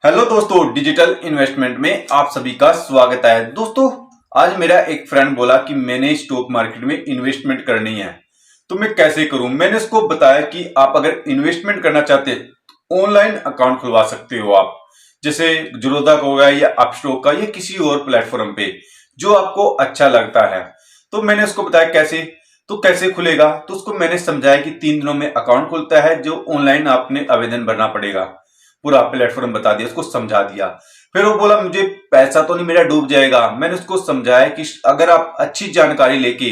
Hello दोस्तों, digital investment में आप सभी का स्वागत है। दोस्तों, आज मेरा एक फ्रेंड बोला कि मैंने स्टॉक मार्केट में इन्वेस्टमेंट करनी है, तो मैं कैसे करूं। मैंने उसको बताया कि आप अगर इन्वेस्टमेंट करना चाहते हैं तो ऑनलाइन अकाउंट खुलवा सकते हो आप, जैसे ज़ीरोधा का होगा या अपस्टॉक का या किसी और प्लेटफॉर्म पे जो आपको अच्छा लगता है। तो मैंने उसको बताया कैसे खुलेगा। तो उसको मैंने समझाया कि 3 दिनों में अकाउंट खुलता है, जो ऑनलाइन आपने आवेदन भरना पड़ेगा। पूरा प्लेटफॉर्म बता दिया, उसको समझा दिया। फिर वो बोला मुझे पैसा तो नहीं मेरा डूब जाएगा। मैंने उसको समझाया कि अगर आप अच्छी जानकारी लेके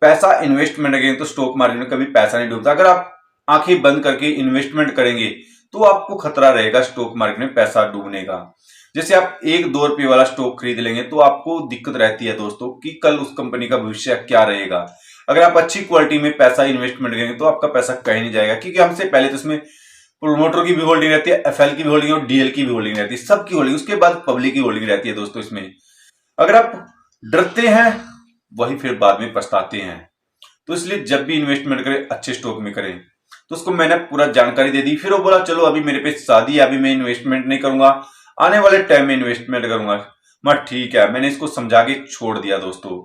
पैसा इन्वेस्टमेंट करेंगे तो स्टॉक मार्केट में कभी पैसा नहीं डूबता। अगर आप आंखें बंद करके इन्वेस्टमेंट करेंगे तो आपको खतरा रहेगा स्टॉक मार्केट में पैसा डूबने का। जैसे आप 1-2 रुपए वाला स्टॉक खरीद लेंगे तो आपको दिक्कत रहती है दोस्तों कि कल उस कंपनी का भविष्य क्या रहेगा। अगर आप अच्छी क्वालिटी में पैसा इन्वेस्टमेंट करेंगे तो आपका पैसा कहीं नहीं जाएगा, क्योंकि हमसे पहले तो इसमें प्रोमोटर की भी होल्डिंग रहती है, एफएल की भी होल्डिंग और डीएल की भी होल्डिंग रहती है, सबकी होल्डिंग, उसके बाद पब्लिक की होल्डिंग रहती है दोस्तों। इसमें अगर आप डरते हैं वही फिर बाद में पछताते हैं। तो इसलिए जब भी इन्वेस्टमेंट करें अच्छे स्टॉक में करें। तो उसको मैंने पूरा जानकारी दे दी। फिर वो बोला चलो अभी मेरे पे शादी है, अभी मैं इन्वेस्टमेंट नहीं करूंगा, आने वाले टाइम में इन्वेस्टमेंट करूंगा। मैं ठीक है, मैंने इसको समझा के छोड़ दिया दोस्तों।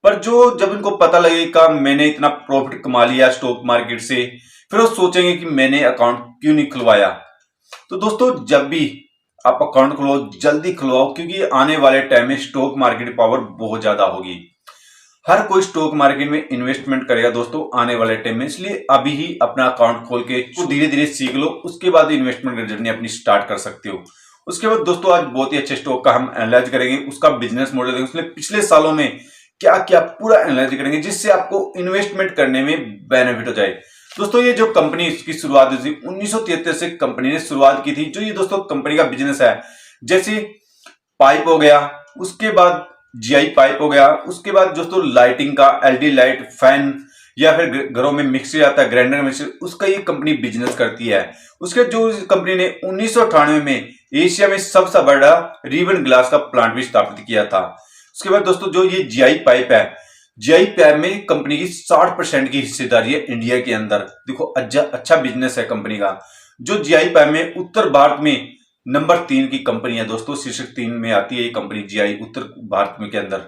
पर जब इनको पता लगेगा मैंने इतना प्रॉफिट कमा लिया स्टॉक मार्केट से, फिर वो सोचेंगे कि मैंने अकाउंट क्यों नहीं खुलवाया। तो दोस्तों, जब भी आप अकाउंट खुलवाओ जल्दी खुलवाओ, क्योंकि आने वाले टाइम में स्टॉक मार्केट पावर बहुत ज्यादा होगी। हर कोई स्टॉक मार्केट में इन्वेस्टमेंट करेगा दोस्तों आने वाले टाइम में। इसलिए अभी ही अपना अकाउंट खोल के धीरे धीरे सीख लो, उसके बाद इन्वेस्टमेंट की जर्नी अपनी स्टार्ट कर सकते हो। उसके बाद दोस्तों आज बहुत ही अच्छे स्टॉक का हम एनालाइज करेंगे, उसका बिजनेस मॉडल देखेंगे, उसमें पिछले सालों में क्या क्या पूरा एनालाइज करेंगे, जिससे आपको इन्वेस्टमेंट करने में बेनिफिट हो जाए। दोस्तों, ये जो कंपनी इसकी शुरुआत हुई थी 1973 से कंपनी ने शुरुआत की थी। जो ये दोस्तों कंपनी का बिजनेस है, जैसे पाइप हो गया, उसके बाद जीआई पाइप हो गया, उसके बाद दोस्तों लाइटिंग का एलईडी लाइट, फैन, या फिर घरों में मिक्सर आता है, ग्राइंडर मिक्सर, उसका ये कंपनी बिजनेस करती है। उसके जो कंपनी ने 1998 में एशिया में सबसे बड़ा रिबन ग्लास का प्लांट भी स्थापित किया था। उसके बाद दोस्तों जो ये जीआई पाइप है, जीआई पाइप में कंपनी की 60% की हिस्सेदारी है इंडिया के अंदर। देखो अच्छा बिजनेस है कंपनी का। जो जीआई पाइप में उत्तर भारत में नंबर 3 की कंपनी है दोस्तों, शीर्षक 3 में आती है ये कंपनी जीआई उत्तर भारत में के अंदर।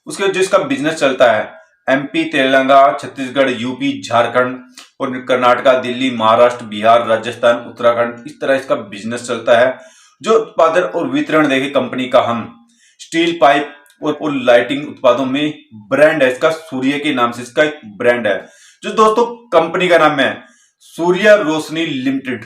उसके जो इसका बिजनेस चलता है एमपी, तेलंगाना, छत्तीसगढ़, यूपी, झारखंड और कर्नाटका, दिल्ली, महाराष्ट्र, बिहार, राजस्थान, उत्तराखंड, इस तरह इसका बिजनेस चलता है। जो उत्पादन और वितरण देखे कंपनी का, हम स्टील पाइप और लाइटिंग उत्पादों में ब्रांड है इसका, सूर्य के नाम से इसका एक ब्रांड है। जो दोस्तों कंपनी का नाम है सूर्य रोशनी लिमिटेड।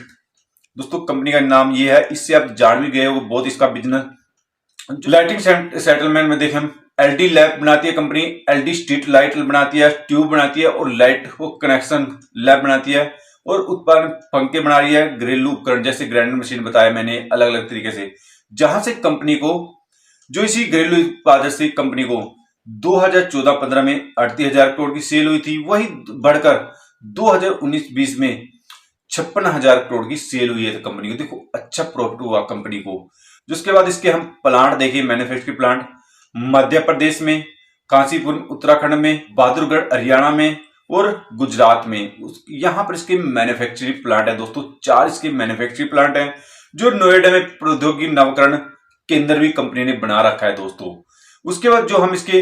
दोस्तों कंपनी का नाम ये है, इससे आप जान भी गए हो बहुत इसका बिजनेस। लाइटिंग सेटलमेंट में देखें हम एलडी लैब बनाती है कंपनी, एलडी स्ट्रीट लाइट बनाती है, ट्यूब बनाती है और लाइट वो कनेक्शन लैब बनाती है, और उत्पादन पंखे बना रही है, घरेलू उपकरण जैसे ग्राइंडर मशीन बताया मैंने अलग अलग तरीके से। जहां से कंपनी को जो इसी घरेलू उत्पादन से कंपनी को 2014-15 में 38,000 करोड़ की सेल हुई थी, वही बढ़कर 2019-20 में 56,000 करोड़ की सेल हुई है कंपनी को। देखो अच्छा प्रॉफिट हुआ कंपनी को। जिसके बाद इसके हम प्लांट देखिए, मैन्युफैक्चरिंग प्लांट मध्य प्रदेश में, कांसीपुर उत्तराखंड में, बहादुरगढ़ हरियाणा में और गुजरात में। यहाँ पर इसके मैन्युफैक्चरिंग प्लांट है दोस्तों, 4 इसके मैन्युफैक्चरिंग प्लांट है। जो नोएडा में प्रौद्योगिकी नवकरण केंद्र भी कंपनी ने बना रखा है दोस्तों। उसके बाद जो हम इसके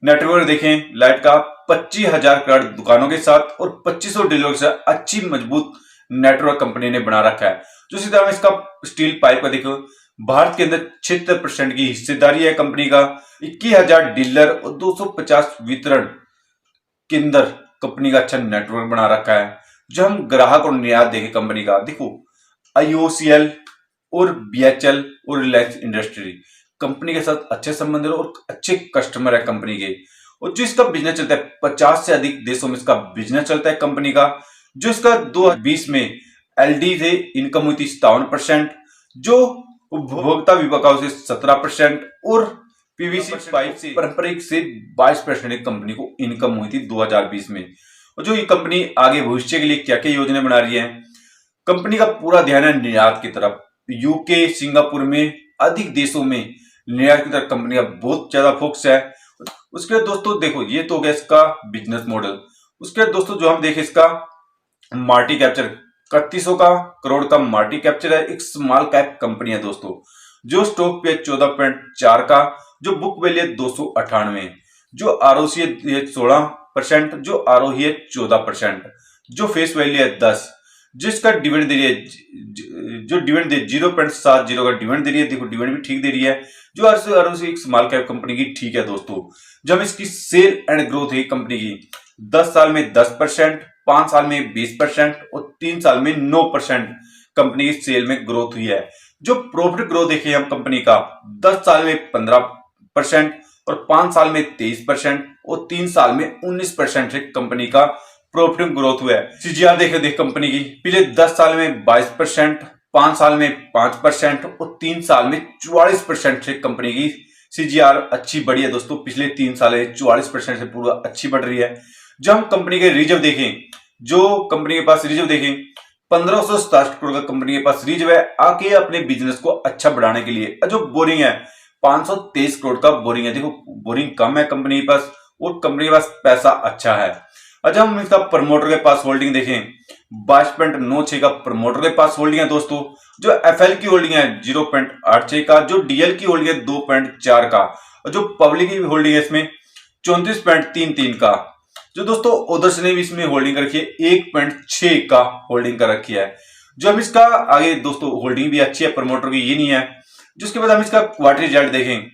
नेटवर्क देखें लाइट का, 25,000 करोड़ दुकानों के साथ और 2500 डीलर से अच्छी मजबूत नेटवर्क कंपनी ने बना रखा है। जो सीधा इसका स्टील पाइप का देखो, भारत के अंदर 76% की हिस्सेदारी है कंपनी का, 21,000 डीलर और 250 वितरण केंद्र कंपनी का अच्छा नेटवर्क बना रखा है। जो हम ग्राहक और निर्यात देखें कंपनी का, देखो आईओसीएल और बीएचएल और रिलायंस इंडस्ट्री कंपनी के साथ अच्छे संबंध है और अच्छे कस्टमर है कंपनी के। और जो इसका बिजनेस चलता है 50 से अधिक देशों में इसका बिजनेस चलता है कंपनी का। जो इसका 2020 में एलडी से इनकम हुई थी 57%, जो उपभोक्ता विभाग से 17% और पीवीसी पाइप से पारंपरिक से 22% कंपनी को इनकम हुई थी 2020 में। और जो ये कंपनी आगे भविष्य के लिए क्या क्या योजना बना रही है, कंपनी का पूरा ध्यान है निर्यात की तरफ। यूके, सिंगापुर में अधिक देशों में निर्यात की तरफ कंपनी का बहुत ज्यादा फोकस है। उसके बाद दोस्तों देखो ये तो हो गया इसका बिजनेस मॉडल। उसके बाद दोस्तों जो हम देखें इसका मार्केट कैप्चर, 3100 करोड़ का मार्केट कैप्चर है, एक स्मॉल कैप कंपनी है दोस्तों। जो स्टॉक पे 14.4 का, जो बुक वैल्यू है 298, जो आरओसी है 16%, जो आरओई है 14%, जो फेस वैल्यू है 10, जिसका डिविडेंड दे रही है, जो डिविडेंड दे 0.70 का डिविडेंड दे रही है। देखो डिविडेंड भी ठीक दे रही है। जो आरओसी एक स्मॉल कैप कंपनी की ठीक है दोस्तों। जब हम इसकी सेल एंड ग्रोथ है कंपनी की 10 साल में 10%, 5 साल में 20% और 3 साल में 9% कंपनी की सेल में ग्रोथ हुई है। जो प्रॉफिट ग्रोथ देखे हम कंपनी का 10 साल में 15% और 5 साल में 23% और 3 साल में 19% से कंपनी का प्रॉफिट ग्रोथ हुआ है। सीजीआर देख कंपनी की पिछले 10 साल में 22%, 5 साल में 5% और 3 साल में 44% से कंपनी की सीजीआर अच्छी बढ़ी है दोस्तों। पिछले 3 साल में 44% से पूरा अच्छी बढ़ रही है। जब हम कंपनी के रिजर्व देखें, जो कंपनी के पास रिजर्व देखें 1567 करोड़ का कंपनी के पास रिजर्व है आके अपने बिजनेस को अच्छा बढ़ाने के लिए। जो बोरिंग है 523 करोड़ का बोरिंग है। देखो बोरिंग कम है कंपनी के पास और कंपनी के पास पैसा अच्छा है। अच्छा हम इसका प्रमोटर के पास होल्डिंग देखें 22.96 का प्रमोटर के पास होल्डिंग है दोस्तों। जो एफएल की होल्डिंग है 0.86 का, जो डीएल की होल्डिंग है 2.4 का और जो पब्लिक की होल्डिंग है इसमें 34.33 का। जो दोस्तों ओदर्स ने भी इसमें होल्डिंग कर रखी है 1.6 का होल्डिंग कर रखी है। जो हम इसका आगे दोस्तों होल्डिंग भी अच्छी है प्रमोटर की, ये नहीं है। जिसके बाद हम इसका क्वार्टर रिजल्ट देखें,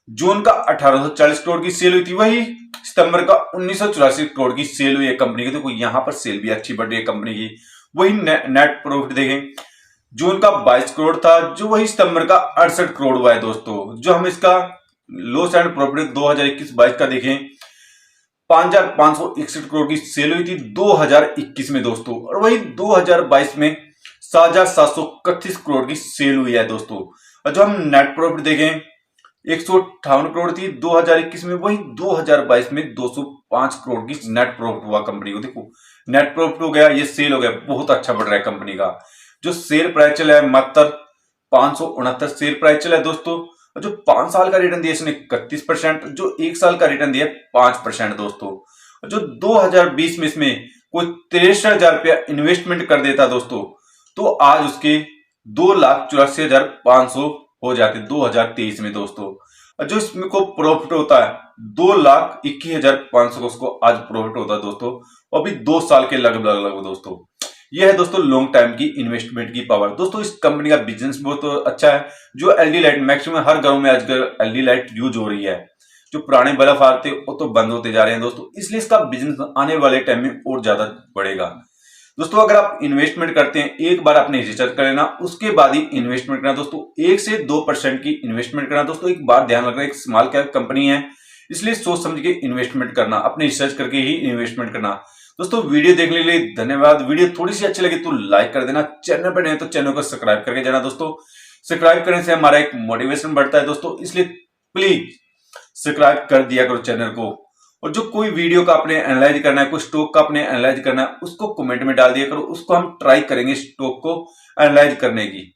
जून का 1840 करोड़ की सेल हुई थी, वही सितंबर का 1984 करोड़ की सेल हुई है कंपनी की। तो यहाँ पर सेल भी अच्छी बढ़ रही है कंपनी की। वही नेट प्रॉफिट देखें, जून का 22 करोड़ था, जो वही सितंबर का 68 करोड़ हुआ है दोस्तों। जो हम इसका लॉस एंड प्रॉफिट 2021-22 का देखें 5561 करोड़ की सेल हुई थी 2021 में दोस्तों, और वही 2022 में 7731 करोड़ की सेल हुई है दोस्तों। और जो हम नेट प्रॉफिट देखें 158 करोड़ थी 2021 में, वही 2022 में 205 करोड़ की नेट प्रॉफिट हुआ कंपनी को। देखो नेट प्रॉफिट हो गया, ये सेल हो गया, बहुत अच्छा बढ़ रहा है कंपनी का। जो शेयर प्राइस चला है मात्र 569 शेयर प्राइस चला है दोस्तों। जो 5 साल का रिटर्न दिया इसने 31%, जो 1 साल का रिटर्न दिया 5% दोस्तों। जो 2020 में इसमें कोई 63,000 रुपया इन्वेस्टमेंट कर देता दोस्तों, तो आज उसके 2,84,500 हो जाते 2023 में दोस्तों। जो इसमें को प्रॉफिट होता है 2,21,500 का उसको आज प्रॉफिट होता है दोस्तों, अभी 2 साल के लगभग दोस्तों। यह है दोस्तों लॉन्ग टाइम की इन्वेस्टमेंट की पावर दोस्तों। इस कंपनी का बिजनेस बहुत अच्छा है। जो एलईडी लाइट मैक्सिमम हर घरों में आजकल एलईडी लाइट यूज हो रही है। जो पुराने बल्ब आते वो तो बंद होते जा रहे हैं दोस्तों, इसलिए इसका बिजनेस आने वाले टाइम में और ज्यादा बढ़ेगा दोस्तों। अगर आप इन्वेस्टमेंट करते हैं एक बार आपने रिसर्च कर लेना, उसके बाद ही इन्वेस्टमेंट करना दोस्तों। 1 से 2% की इन्वेस्टमेंट करना दोस्तों। एक बात ध्यान रखना, एक स्मॉल कैप कंपनी है, इसलिए सोच समझ के इन्वेस्टमेंट करना, अपने रिसर्च करके ही इन्वेस्टमेंट करना दोस्तों। वीडियो देखने के लिए धन्यवाद। वीडियो थोड़ी सी अच्छी लगी तो लाइक कर देना, चैनल पर नए तो चैनल को सब्सक्राइब करके जाना दोस्तों। सब्सक्राइब करने से हमारा एक मोटिवेशन बढ़ता है दोस्तों, इसलिए प्लीज सब्सक्राइब कर दिया करो चैनल को। और जो कोई वीडियो का आपने एनालाइज करना है, कोई स्टॉक का आपने एनालाइज करना है, उसको कमेंट में डाल दिया करो, उसको हम ट्राई करेंगे स्टॉक को एनालाइज करने की।